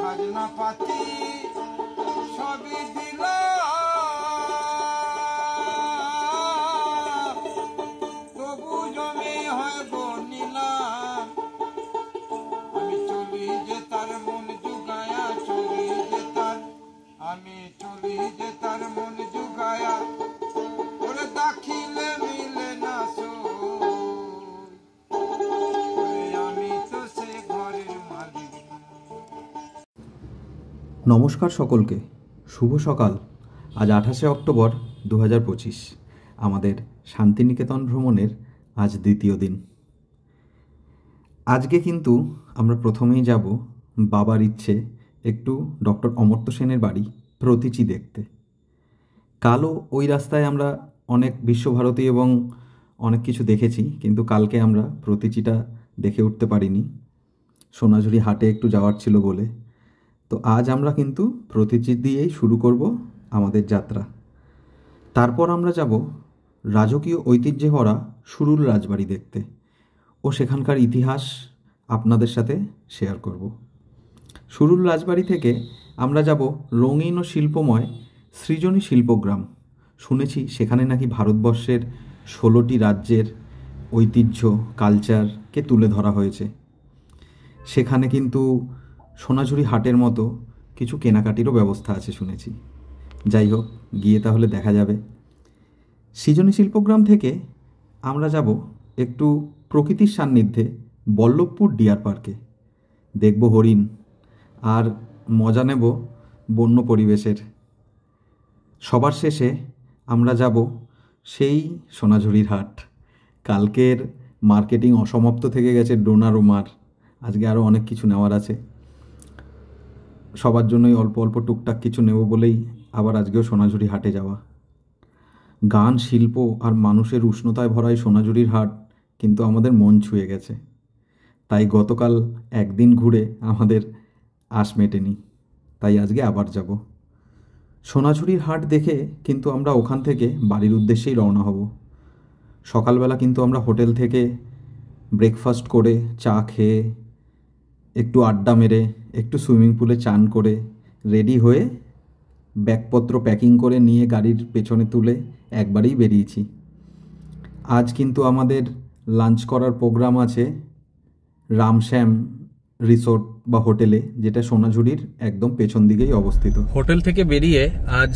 খাজনা পাতি সবই দিল, তবু জমি হয় বনিলাম। আমি চলি যে তার মন জুগায়া, চলি যে তার, আমি চলি যে তার মন জুগায়া, ওরে দাখিলে মিলে না আমি তো সে ঘরের মালিক। নমস্কার সকলকে, শুভ সকাল। আজ 28শে অক্টোবর 2025, আমাদের শান্তিনিকেতন ভ্রমণের আজ দ্বিতীয় দিন। আজকে কিন্তু আমরা প্রথমেই যাব বাবার ইচ্ছে একটু ডক্টর অমর্ত্য সেনের বাড়ি প্রতীচি দেখতে। কালও ওই রাস্তায় আমরা অনেক বিশ্বভারতী এবং অনেক কিছু দেখেছি, কিন্তু কালকে আমরা প্রতীচিটা দেখে উঠতে পারিনি, সোনাঝুরি হাটে একটু যাওয়ার ছিল বলে। তো আজ আমরা কিন্তু প্রতীচি দিয়েই শুরু করব আমাদের যাত্রা। তারপর আমরা যাব রাজকীয় ঐতিহ্যে ভরা সুরুল রাজবাড়ি দেখতে ও সেখানকার ইতিহাস আপনাদের সাথে শেয়ার করব। সুরুল রাজবাড়ি থেকে আমরা যাব রঙিন ও শিল্পময় সৃজনী শিল্পগ্রাম। শুনেছি সেখানে নাকি ভারতবর্ষের 16টি রাজ্যের ঐতিহ্য কালচারকে তুলে ধরা হয়েছে। সেখানে কিন্তু সোনাঝুরি হাটের মতো কিছু কেনাকাটিরও ব্যবস্থা আছে শুনেছি। যাই হোক, গিয়ে তাহলে দেখা যাবে। সৃজনী শিল্পগ্রাম থেকে আমরা যাব একটু প্রকৃতির সান্নিধ্যে বল্লভপুর ডিয়ার পার্কে, দেখব হরিণ আর মজা নেব বন্য পরিবেশের। সবার শেষে আমরা যাব সেই সোনাঝুরির হাট। কালকের মার্কেটিং অসমাপ্ত থেকে গেছে ডোনারোমার, আজকে আরও অনেক কিছু নেওয়ার আছে। সবার জন্যই অল্প অল্প টুকটাক কিছু নেব বলেই আবার আজকেও সোনাঝুরি হাটে যাওয়া। গান, শিল্প আর মানুষের উষ্ণতায় ভরা এই সোনাঝুরির হাট কিন্তু আমাদের মন ছুঁয়ে গেছে। তাই গতকাল একদিন ঘুরে আমাদের আশ মেটেনি, তাই আজকে আবার যাব। সোনাঝুরির হাট দেখে কিন্তু আমরা ওখান থেকে বাড়ির উদ্দেশ্যেই রওনা হব। সকালবেলা কিন্তু আমরা হোটেল থেকে ব্রেকফাস্ট করে, চা খেয়ে, একটু আড্ডা মেরে, একটু সুইমিং পুলে চান করে রেডি হয়ে ব্যাগপত্র প্যাকিং করে নিয়ে গাড়ির পেছনে তুলে একবারেই বেরিয়েছি। আজ কিন্তু আমাদের লাঞ্চ করার প্রোগ্রাম আছে রামশ্যাম রিসোর্ট বা হোটেলে, যেটা সোনাঝুরির একদম পেছন দিকেই অবস্থিত। হোটেল থেকে বেরিয়ে আজ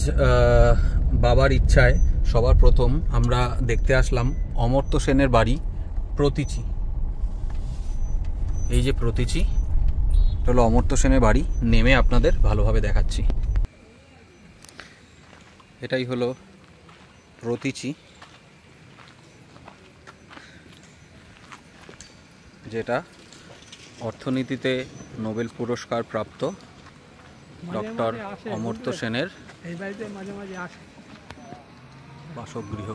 বাবার ইচ্ছায় সবার প্রথম আমরা দেখতে আসলাম অমর্ত্য সেনের বাড়ি প্রতীচি। এই যে প্রতীচি, এটা হলো অমর্ত্য সেনের বাড়ি। নেমে আপনাদের ভালোভাবে দেখাচ্ছি। এটাই হলো প্রতীচি, যেটা অর্থনীতিতে নোবেল পুরস্কার প্রাপ্ত ডক্টর অমর্ত্য সেনের বাসগৃহ।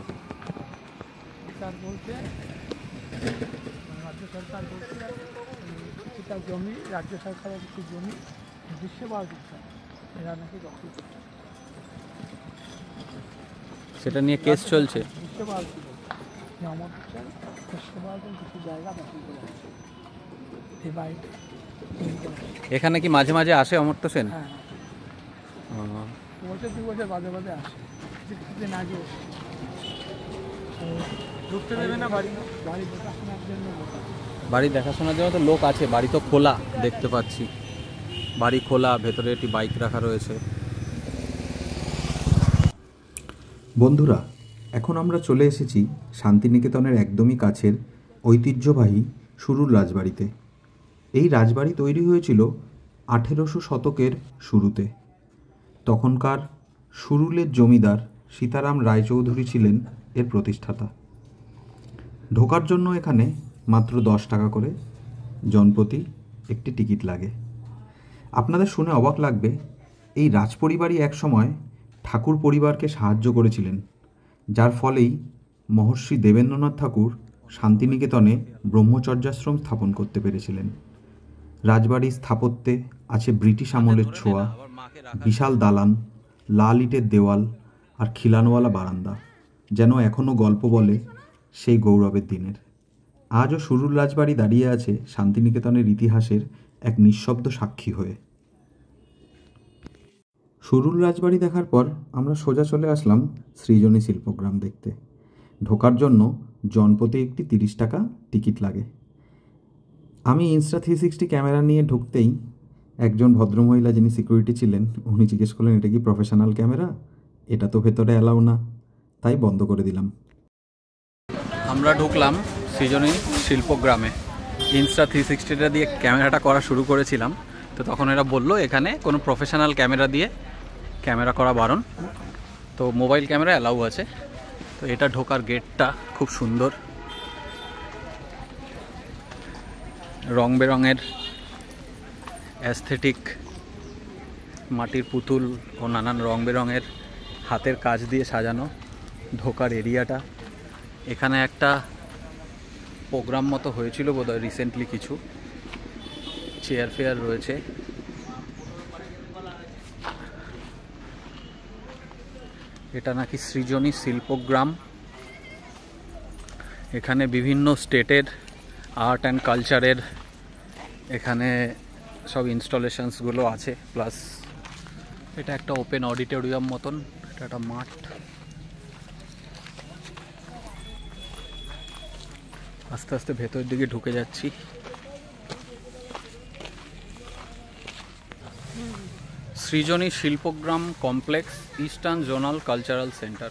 জমি রাজ্য সরকারের কিছু জমি বিশ্বভারতী এরা নাকি দখল করছে, সেটা নিয়ে কেস চলছে। বিশ্বভারতী অমর্ত্য সেন বিশ্বভারতীর কিছু জায়গা দখল করে আছে এই বাড়িতে। এখানে কি মাঝে মাঝে আসে অমর্ত্য সেন? হ্যাঁ, বছর 2 বছর বাদে বাদে আসে। কিছুদিন আগে ঢুকতে দেবে না বাড়ি দেখাশোনার জন্য। বাড়ি দেখাশোনার জন্য তো লোক আছে, বাড়ি তো খোলা দেখতে পাচ্ছি, বাড়ি খোলা, ভেতরে একটি বাইক রাখা রয়েছে। বন্ধুরা, এখন আমরা চলে এসেছি শান্তিনিকেতনের একদমই কাছের ঐতিহ্যবাহী সুরুল রাজবাড়িতে। এই রাজবাড়ি তৈরি হয়েছিল 1800 শতকের শুরুতে। তখনকার সুরুলের জমিদার সীতারাম রায়চৌধুরী ছিলেন এর প্রতিষ্ঠাতা। ঢোকার জন্য এখানে মাত্র 10 টাকা করে জনপ্রতি একটি টিকিট লাগে। আপনাদের শুনে অবাক লাগবে, এই রাজপরিবারই একসময় ঠাকুর পরিবারকে সাহায্য করেছিলেন, যার ফলেই মহর্ষি দেবেন্দ্রনাথ ঠাকুর শান্তিনিকেতনে ব্রহ্মচর্যাশ্রম স্থাপন করতে পেরেছিলেন। রাজবাড়ির স্থাপত্যে আছে ব্রিটিশ আমলের ছোঁয়া, বিশাল দালান, লাল ইটের দেওয়াল আর খিলানওয়ালা বারান্দা, যেন এখনও গল্প বলে সেই গৌরবের দিনের। আজও সুরুল রাজবাড়ি দাঁড়িয়ে আছে শান্তিনিকেতনের ইতিহাসের এক নিঃশব্দ সাক্ষী হয়ে। সুরুল রাজবাড়ি দেখার পর আমরা সোজা চলে আসলাম সৃজনী শিল্পগ্রাম দেখতে। ঢোকার জন্য জনপ্রতি একটি 30 টাকা টিকিট লাগে। আমি Insta360 ক্যামেরা নিয়ে ঢুকতেই একজন ভদ্রমহিলা যিনি সিকিউরিটি ছিলেন উনি জিজ্ঞেস করলেন, এটা কি প্রফেশনাল ক্যামেরা? এটা তো ভেতরে অ্যালাউ না, তাই বন্ধ করে দিলাম। আমরা ঢুকলাম সৃজনী শিল্পগ্রামে। Insta360টা দিয়ে ক্যামেরাটা করা শুরু করেছিলাম, তো তখন এরা বললো এখানে কোনো প্রফেশনাল ক্যামেরা দিয়ে ক্যামেরা করা বারণ, তো মোবাইল ক্যামেরা অ্যালাউ আছে। তো এটা ঢোকার গেটটা খুব সুন্দর, রং বেরঙের অ্যাস্থেটিক মাটির পুতুল ও নানান রং বেরঙের হাতের কাজ দিয়ে সাজানো ঢোকার এরিয়াটা। এখানে একটা প্রোগ্রাম মতো হয়েছিল বোধহয় রিসেন্টলি, কিছু চেয়ার ফেয়ার রয়েছে। এটা নাকি সৃজনী শিল্পগ্রাম। এখানে বিভিন্ন স্টেটের আর্ট অ্যান্ড কালচারের এখানে সব ইনস্টলেশনসগুলো আছে। প্লাস এটা একটা ওপেন অডিটোরিয়াম মতন, এটা একটা মাঠ। আস্তে আস্তে ভেতরের দিকে ঢুকে যাচ্ছি। Srijani Shilpagram complex, eastern zonal cultural centre.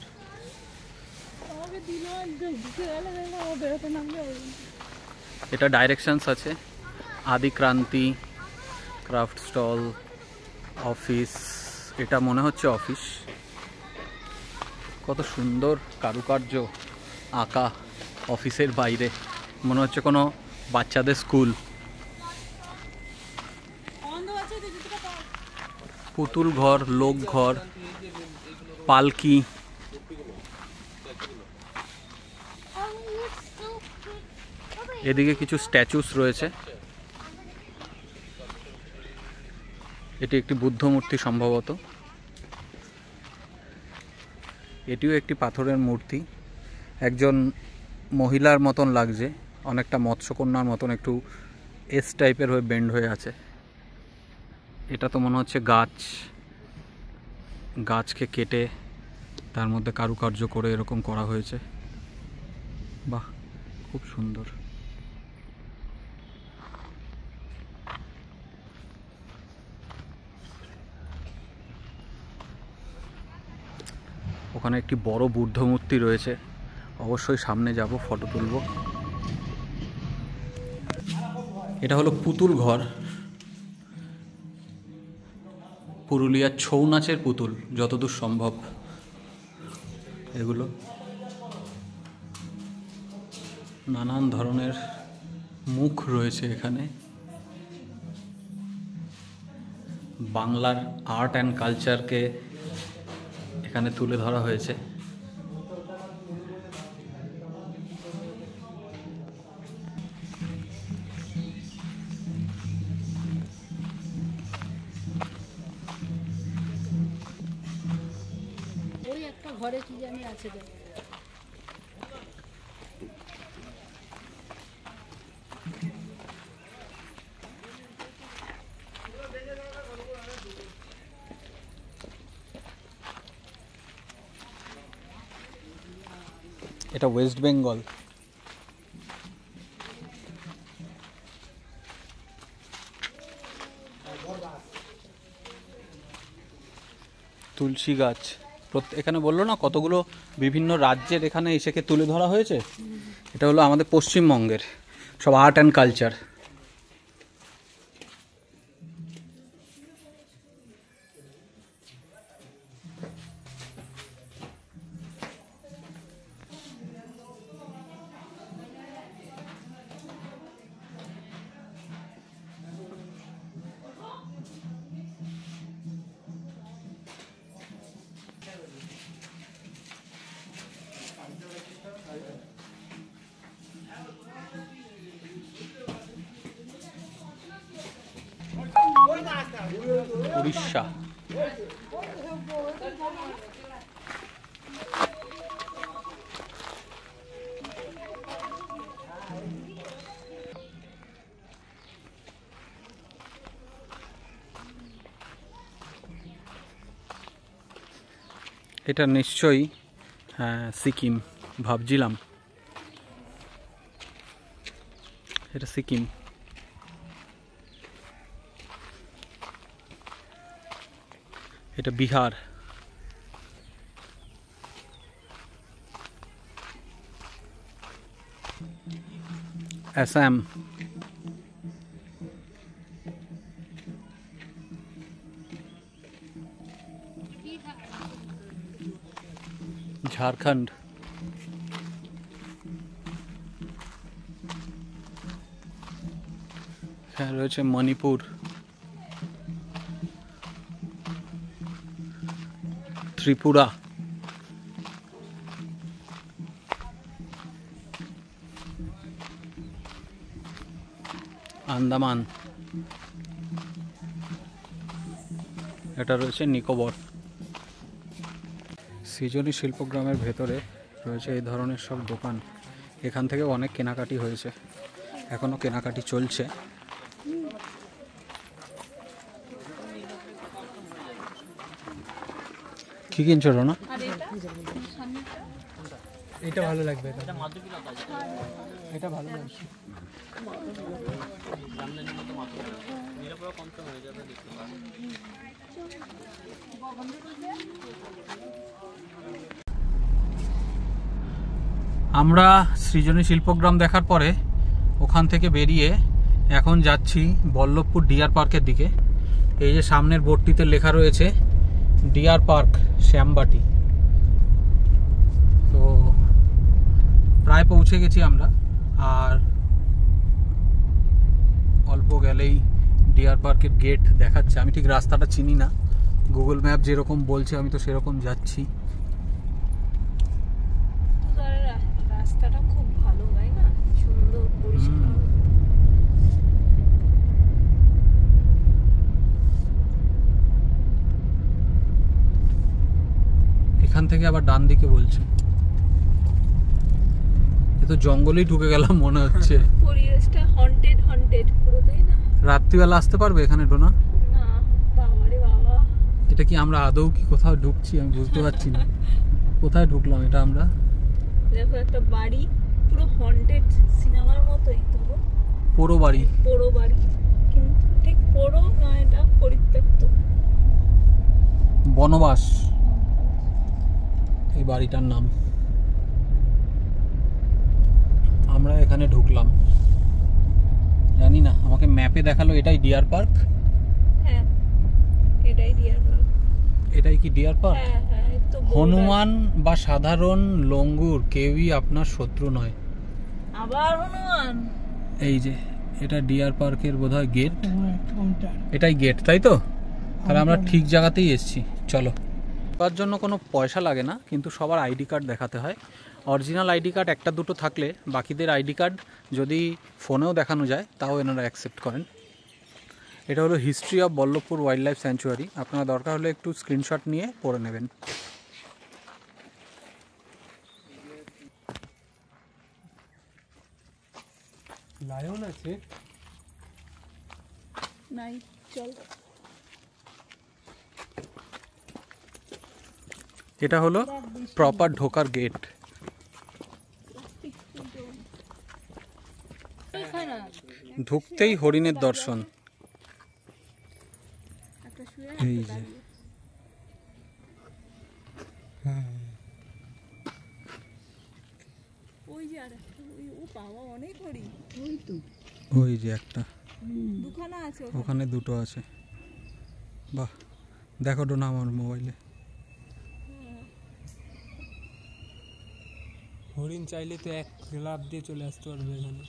এটা ডাইরেকশনস আছে, আদিক্রান্তি, ক্রাফট স্টল, অফিস। এটা মনে হচ্ছে অফিস। কত সুন্দর কারুকার্য আঁকা অফিসের বাইরে, মনে হচ্ছে কোনো বাচ্চাদের স্কুল। পুতুল ঘর, লোক ঘর, পালকি। এদিকে কিছু স্ট্যাচুস রয়েছে। এটি একটি বুদ্ধ মূর্তি সম্ভবত। এটিও একটি পাথরের মূর্তি, একজন মহিলার মতন লাগছে, অনেকটা মৎস্যকন্যার মতন, একটু এস টাইপের হয়ে বেন্ড হয়ে আছে। এটা তো মনে হচ্ছে গাছকে কেটে তার মধ্যে কারুকার্য করে এরকম করা হয়েছে। বাহ, খুব সুন্দর। ওখানে একটি বড় বুদ্ধ মূর্তি রয়েছে, অবশ্যই সামনে যাব, ফটো তুলব। এটা হলো পুতুল ঘর, পুরুলিয়ার ছৌ নাচের পুতুল যতদূর সম্ভব। এগুলো নানান ধরনের মুখ রয়েছে এখানে। বাংলার আর্ট অ্যান্ড কালচারকে এখানে তুলে ধরা হয়েছে। ওই একটা ঘরে কি জানি আছে তো। এটা ওয়েস্ট বেঙ্গল। তুলসী গাছ এখানে বললো না কতগুলো বিভিন্ন রাজ্যের এখানে এসেকে তুলে ধরা হয়েছে। এটা হলো আমাদের পশ্চিমবঙ্গের সব আর্ট অ্যান্ড কালচার। উড়িষ্যা। এটা নিশ্চয়ই হ্যাঁ সিকিম, ভাবছিলাম এটা সিকিম। এটা বিহার। আসাম। ঝাড়খণ্ড। এখানে রয়েছে মণিপুর, ত্রিপুরা, আন্দামান, এটা রয়েছে নিকোবর। সৃজনী শিল্পগ্রামের ভেতরে রয়েছে এই ধরনের সব দোকান। এখান থেকে অনেক কেনাকাটি হয়েছে, এখনও কেনাকাটি চলছে। কি কিনছো রোনা? এটা ভালো লাগবে, এটা ভালো লাগবে। আমরা সৃজনী শিল্পগ্রাম দেখার পরে ওখান থেকে বেরিয়ে এখন যাচ্ছি বল্লভপুর ডিয়ার পার্কের দিকে। এই যে সামনের বোর্ডটিতে লেখা রয়েছে ডিয়ার পার্ক শ্যামবাটি। তো প্রায় পৌঁছে গেছি আমরা, আর অল্প গেলেই ডিয়ার পার্কের গেট দেখাচ্ছে। আমি ঠিক রাস্তাটা চিনি না, গুগল ম্যাপ যেরকম বলছে আমি তো সেরকম যাচ্ছি। রাস্তাটা খুব ভালো, তাই না? সুন্দর পরিষ্কার। এখান থেকে আবার ডান দিকে বলছে। এ তো জঙ্গলেই ঢুকে গেলাম মনে হচ্ছে। পরিবেশটা হন্টেড হন্টেড পুরো, তাই না? রাত্রিবেলা আসতে পারবে এখানে ডোনা? না বাবারে বাবা, এটা কি আমরা আদৌ কি কোথাও ঢুকছি? আমি বুঝতে পারছি না কোথায় ঢুকলাম এটা আমরা। দেখো একটা বাড়ি পুরো হন্টেড, সিনেমার মতোই তো। পোড়ো বাড়ি। পোড়ো বাড়ি, কিন্তু ঠিক পোড়ো না, এটা পরিত্যক্ত। বনবাস এই বাড়িটার নাম। আমরা এখানে ঢুকলাম, জানি না, আমাকে ম্যাপে দেখালো এটাই ডিয়ার পার্ক। হ্যাঁ এটাই ডিয়ার পার্ক। এটাই কি ডিয়ার পার্ক? হ্যাঁ হ্যাঁ, এই তো হনুমান বা সাধারণ লঙ্গুর কেউই আপনার শত্রু নয়। আবার হনুমান। এই যে এটা ডিয়ার পার্কের বোধহয় গেট, এটাই গেট, তাই তো? তাহলে আমরা ঠিক জায়গাতেই এসেছি। চলো। তার জন্য কোনো পয়সা লাগে না, কিন্তু সবার আইডি কার্ড দেখাতে হয়। অরিজিনাল আইডি কার্ড একটা দুটো থাকলে বাকিদের আইডি কার্ড যদি ফোনেও দেখানো যায় তাও এনারা অ্যাকসেপ্ট করেন। এটা হলো history of Ballavpur wildlife sanctuary. আপনারা দরকার হলে একটু স্ক্রিনশট নিয়ে পড়ে নেবেন। লায়ন আছে নাই, চল। এটা হলো প্রপার ঢোকার গেট। ঢুকতেই হরিণের দর্শন। এই যে ওই যে আরেকটা, ও বাবা অনেক হরিণ। ওই তো ওই যে একটা, দুখানা আছে ওখানে দুটো আছে। বাহ, দেখো ডোনা আমার মোবাইলে। হরিণ চাইলে তো এক লাফ দিয়ে চলে আসতে পারবে এখানে।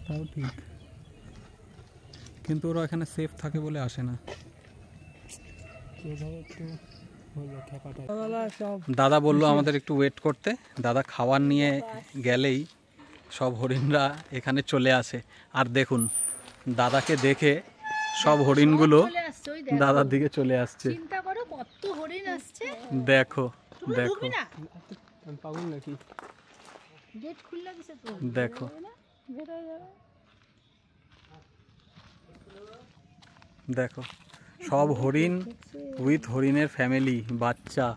তাও ঠিক, কিন্তু ওরা এখানে সেফ থাকে বলে আসে না। দাদা বললো আমাদের একটু ওয়েট করতে। দাদা খাবার নিয়ে গেলেই সব হরিণরা এখানে চলে আসে। আর দেখুন, দাদাকে দেখে সব হরিণগুলো দাদার দিকে চলে আসছে। চিন্তা করো কত হরিণ আসছে। দেখো দেখো পাগল নাকি? গেট খুললা দিছে তো, দেখো দেখো, সব হরিণ উইথ হরিণের ফ্যামিলি, বাচ্চা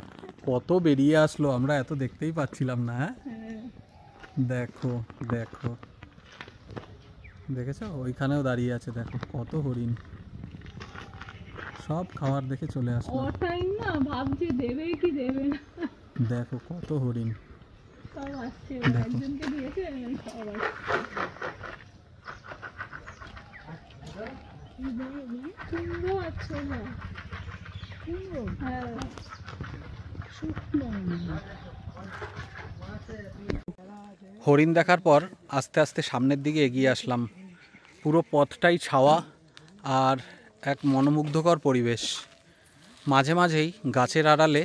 কত বেরিয়ে আসলো, আমরা এত দেখতেই পাচ্ছিলাম না। হ্যাঁ দেখো দেখো, দেখেছো ওইখানেও দাঁড়িয়ে আছে, দেখো কত হরিণ, সব খাবার দেখে চলে আসলো। টাইম না ভাবছি দেবে কি দেবে না, দেখো কত হরিণ, সব আসছে, দেখো। একজনকে দিয়েছে সব আসছে। সুন্দর আছে না, হ্যাঁ হরিণ দেখার পর আস্তে আস্তে সামনের দিকে এগিয়ে আসলাম। পুরো পথটাই ছাওয়া আর এক মনোমুগ্ধকর পরিবেশ। মাঝে মাঝেই গাছের আড়ালে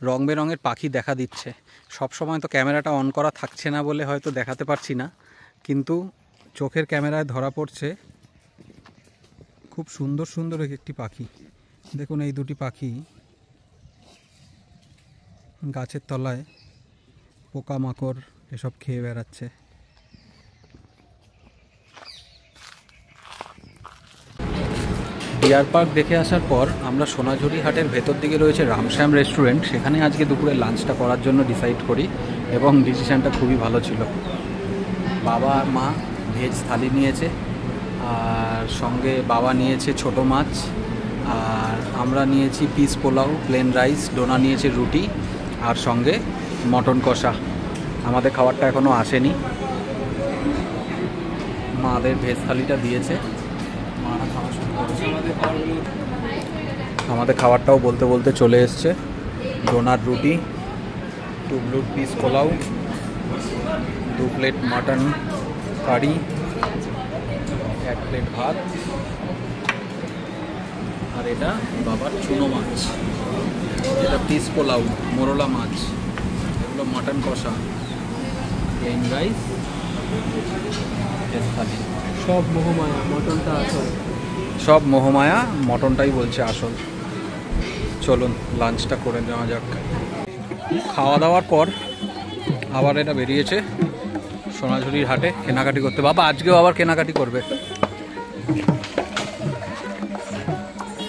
রং বেরঙের পাখি দেখা দিচ্ছে। সব সময় তো ক্যামেরাটা অন করা থাকছে না বলে হয়তো দেখাতে পারছি না, কিন্তু চোখের ক্যামেরায় ধরা পড়ছে খুব সুন্দর সুন্দর একটি পাখি। দেখুন এই দুটি পাখি গাছের তলায় পোকামাকড় এসব খেয়ে বেড়াচ্ছে। ডিয়ার পার্ক দেখে আসার পর আমরা সোনাঝুরি হাটের ভেতর দিকে রয়েছে রামশ্যাম রেস্টুরেন্ট, সেখানে আজকে দুপুরে লাঞ্চটা করার জন্য ডিসাইড করি এবং ডিসিশানটা খুবই ভালো ছিল। বাবা আর মা ভেজ থালি নিয়েছে, আর সঙ্গে বাবা নিয়েছে ছোট মাছ, আর আমরা নিয়েছি piece pulao, plain rice, Dona নিয়েছে রুটি, আর সঙ্গে মটন কষা। আমাদের খাবারটা এখনও আসেনি, মাদের ভেজ থালিটা দিয়েছে, মারা খাওয়া শুরু করেছে। আমাদের খাবারটাও বলতে বলতে চলে এসছে। ডোনার রুটি, 2 ব্লুর piece pulao, 2 plate mutton curry, 1 plate ভাত, আর এটা বাবার চুনো মাছ, এটা পিস পোলাও, মোরলা মাছ, এগুলো মাটন কষা, প্লেন রাইস, থালি। সব মোহমায়া, মটনটা আসল। সব মোহমায়া, মটনটাই বলছে আসল। চলুন লাঞ্চটা করে নেওয়া যাক। খাওয়া দাওয়ার পর আবার এটা বেরিয়েছে সোনাঝুরির হাটে কেনাকাটি করতে। বাবা আজকেও আবার কেনাকাটি করবে।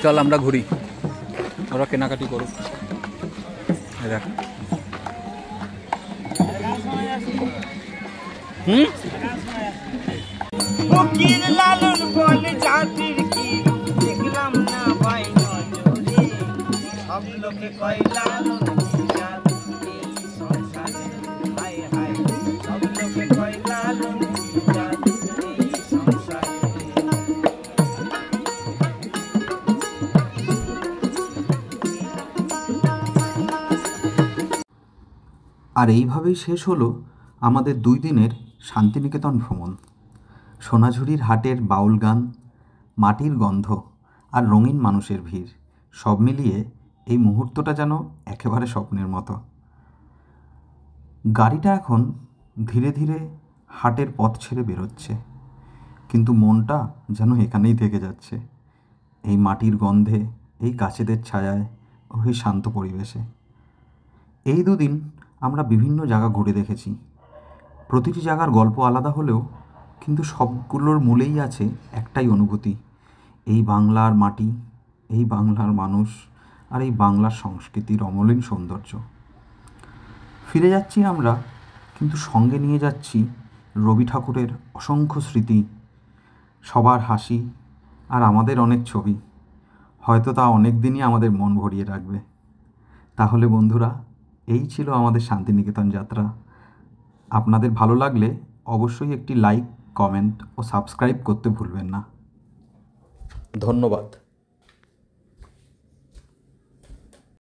চল আমরা ঘুরি, ওরা কেনাকাটি করুক। দেখ ফকির লালন বলে জাতির কি দেখলাম না ভাই নজরে, সব লোকে কয় লালন কি জাতি এই সংসারে, হায় হায় সব লোকে কয় লালন কি জাতি এই সংসারে। আর এইভাবেই শেষ হলো আমাদের 2 দিনের শান্তিনিকেতন ভ্রমণ। সোনাঝুরির হাটের বাউল গান, মাটির গন্ধ আর রঙিন মানুষের ভিড়, সব মিলিয়ে এই মুহূর্তটা যেন একেবারে স্বপ্নের মতো। গাড়িটা এখন ধীরে ধীরে হাটের পথ ছেড়ে বেরোচ্ছে, কিন্তু মনটা যেন এখানেই থেকে যাচ্ছে, এই মাটির গন্ধে, এই গাছেদের ছায়ায় ও এই শান্ত পরিবেশে। এই 2 দিন আমরা বিভিন্ন জায়গা ঘুরে দেখেছি। প্রতিটি জায়গার গল্প আলাদা হলেও কিন্তু সবগুলোর মূলেই আছে একটাই অনুভূতি, এই বাংলার মাটি, এই বাংলার মানুষ আর এই বাংলার সংস্কৃতির অমলিন সৌন্দর্য। ফিরে যাচ্ছি আমরা, কিন্তু সঙ্গে নিয়ে যাচ্ছি রবি ঠাকুরের অসংখ্য স্মৃতি, সবার হাসি আর আমাদের অনেক ছবি। হয়তো তা অনেক দিনই আমাদের মন ভরিয়ে রাখবে। তাহলে বন্ধুরা, এই ছিল আমাদের শান্তিনিকেতন যাত্রা। আপনাদের ভালো লাগলে অবশ্যই একটি লাইক, কমেন্ট ও সাবস্ক্রাইব করতে ভুলবেন না। ধন্যবাদ।